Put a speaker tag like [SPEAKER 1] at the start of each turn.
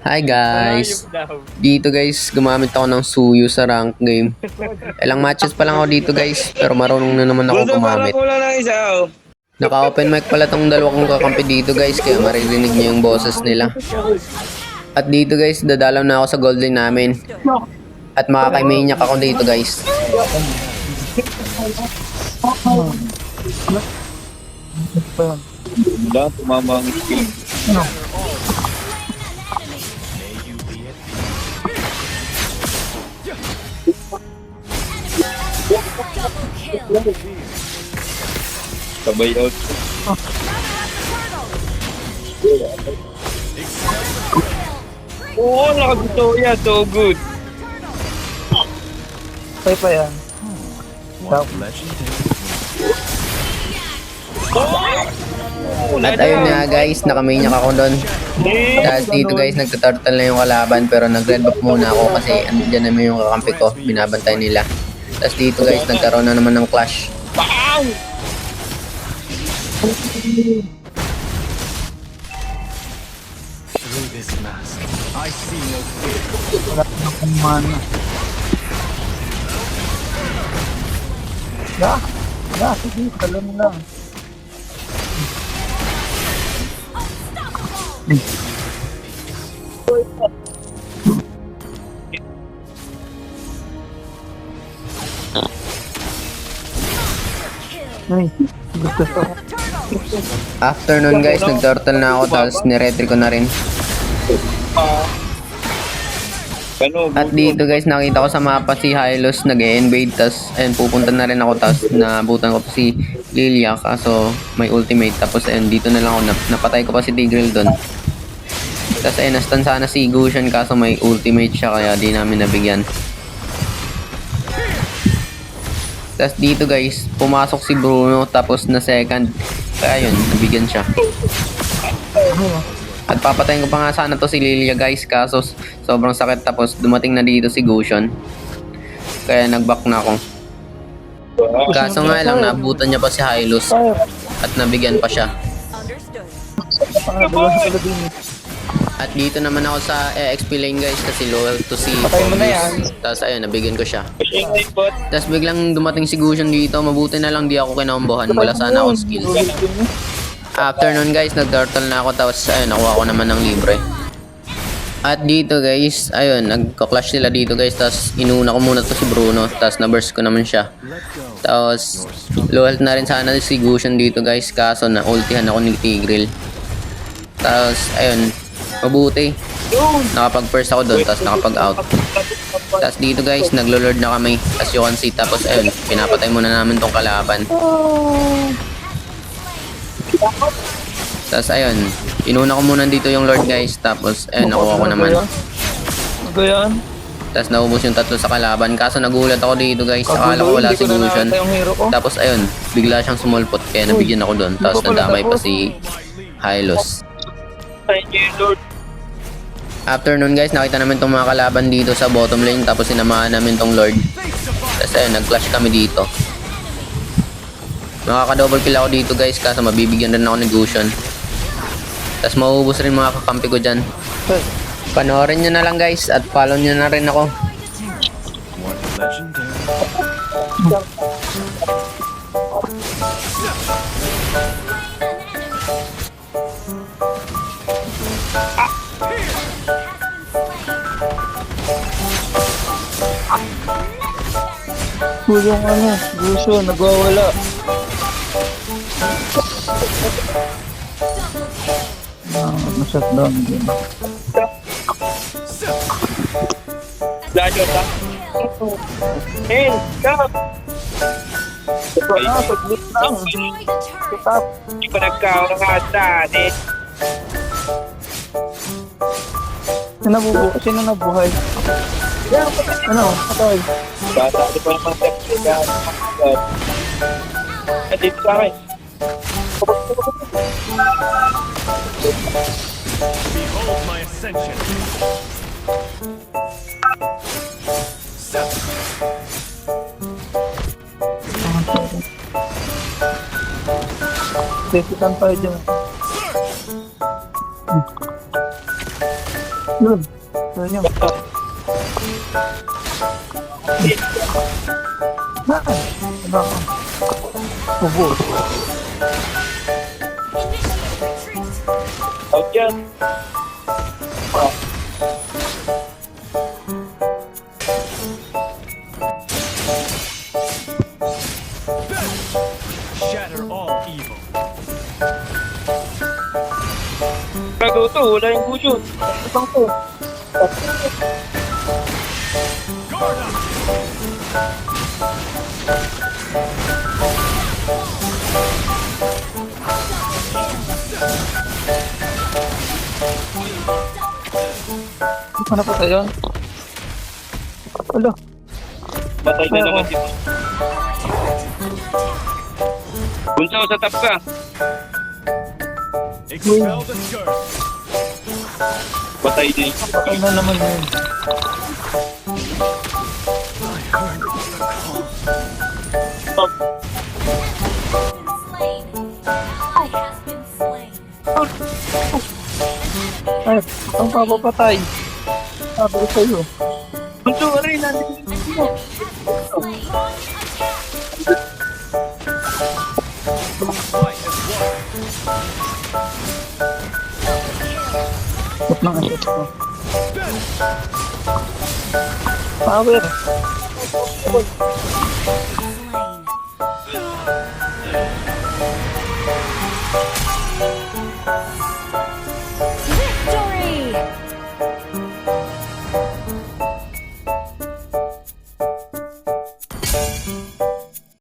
[SPEAKER 1] Hi guys!
[SPEAKER 2] Malayop daw.
[SPEAKER 1] Dito guys, gumamit ako ng Suyu sa rank game. Ilang matches pa lang ako dito guys, pero marunong na naman ako
[SPEAKER 2] Gusto parang
[SPEAKER 1] gumamit.
[SPEAKER 2] kulang ng isa, oh.
[SPEAKER 1] Naka-open mic pala tong dalawa kong kakampi dito guys, kaya maririnig niyo yung boses nila. At dito guys, dadalaw na ako sa gold lane namin. At makakay-maniac ako dito guys.
[SPEAKER 2] Wala, tumama ang skill. Sabay out. Oo, nakagusto yan. So good.
[SPEAKER 3] Pay pa yan.
[SPEAKER 1] At ayun nga guys, naka-maniac ako doon. Dahil dito guys, nagtaturtle na yung kalaban, pero nag-red buff muna ako kasi andyan naman yung kakampi ko, binabantay nila. Tapos dito guys, nagkaroon na naman ng clash.
[SPEAKER 3] Wala na akong mana. Sige, talo na lang. Ay, gusto ko.
[SPEAKER 1] After nun guys, nag-turtle na ako, tapos niretry ko na rin.
[SPEAKER 2] Ano,
[SPEAKER 1] At dito guys, nakita ko sa mapa si Hylos nag-e-invade, tas ayun, pupunta na rin ako, tas nabutan ko pa si Lilia, kaso may ultimate, tapos ayun, dito na lang ako, napatay ko pa si Tigreal doon. Tas ayun, nastan sana si Gusion, kaso may ultimate siya, kaya di namin nabigyan. Tas dito guys, pumasok si Bruno, tapos na second, kaya yun, nabigyan siya. At papatayin ko pa nga sana to si Lilia guys, kaso sobrang sakit, tapos dumating na dito si Gusion. Kaya nag-back na ako. Kaso nga lang, naabutan niya pa si Hylos at nabigyan pa siya. At dito naman ako sa XP lane guys kasi loyal to si
[SPEAKER 3] Patay mo na yan.
[SPEAKER 1] Tapos ayun, nabigyan ko siya. Tapos biglang dumating si Gusion dito, mabuti na lang di ako kinaumbuhan, wala sana akong skill. After nun guys, nag-turtle na ako, tapos ayun, nakuha ko naman ng libre. At dito guys, ayun, nagka-clash sila dito guys, tapos inuna ko muna to si Bruno, tapos na-burst ko naman siya. Tapos low health na rin sana si Gusion dito guys, kaso na-ultihan ako ni Tigreal. Tapos ayun, mabuti, nakapag-first ako doon, tapos nakapag-out. Tapos dito guys, naglo-lord na kami, as you can see, tapos ayun, pinapatay muna namin tong kalaban. Tapos ayun, inuna ko muna dito yung Lord guys, tapos ayun, nakuha ko naman.
[SPEAKER 3] Ano yan?
[SPEAKER 1] Tapos naubos yung tatlo sa kalaban, kaso nagulat ako dito guys, akala ko wala si Gusion. Tapos ayun, bigla siyang sumulpot, kaya nabigyan ako doon, tapos nadamay pa si Hylos.
[SPEAKER 2] Thank you, Lord.
[SPEAKER 1] After nun guys, nakita namin tong mga kalaban dito sa bottom lane, tapos sinamahan namin tong Lord. Tapos ayun, nag-clash kami dito. Makaka-double kill ako dito guys, kaso mabibigyan rin ako ni Gusion. Tapos mauubos rin mga kakampi ko dyan. Panoorin nyo na lang guys, at follow nyo na rin ako.
[SPEAKER 3] Yung ano, gusto, nagwawala. Shutdown din.
[SPEAKER 2] Dahil ka. Hey, stop!
[SPEAKER 3] Ito na, saglit lang. Stop.
[SPEAKER 2] Hindi pa nagkaon ng hatan, eh.
[SPEAKER 3] Sino nabuhay? Ano? Patay.
[SPEAKER 2] Bata, di pa naman sa dito sa akin.
[SPEAKER 4] Behold my ascension.
[SPEAKER 3] Sesitan tayo dyan. Yun. Yun yun. Ano ako? Ubo.
[SPEAKER 2] Out yan.
[SPEAKER 4] Shatter all evil.
[SPEAKER 2] Kaguto, wala yung gusto. Isang to.
[SPEAKER 4] Guard up!
[SPEAKER 3] Hindi ko napatay yun. Wala.
[SPEAKER 2] Patay na naman si Bunso, sa top ka.
[SPEAKER 4] Expel the scourge.
[SPEAKER 2] Patay din.
[SPEAKER 3] Patay na naman yun. Ay, ang papapatay. Sabi ko sa'yo.
[SPEAKER 2] Bunso, aray, nandito mo.
[SPEAKER 4] Fight as one.
[SPEAKER 3] Ba't nang asot ko? Power.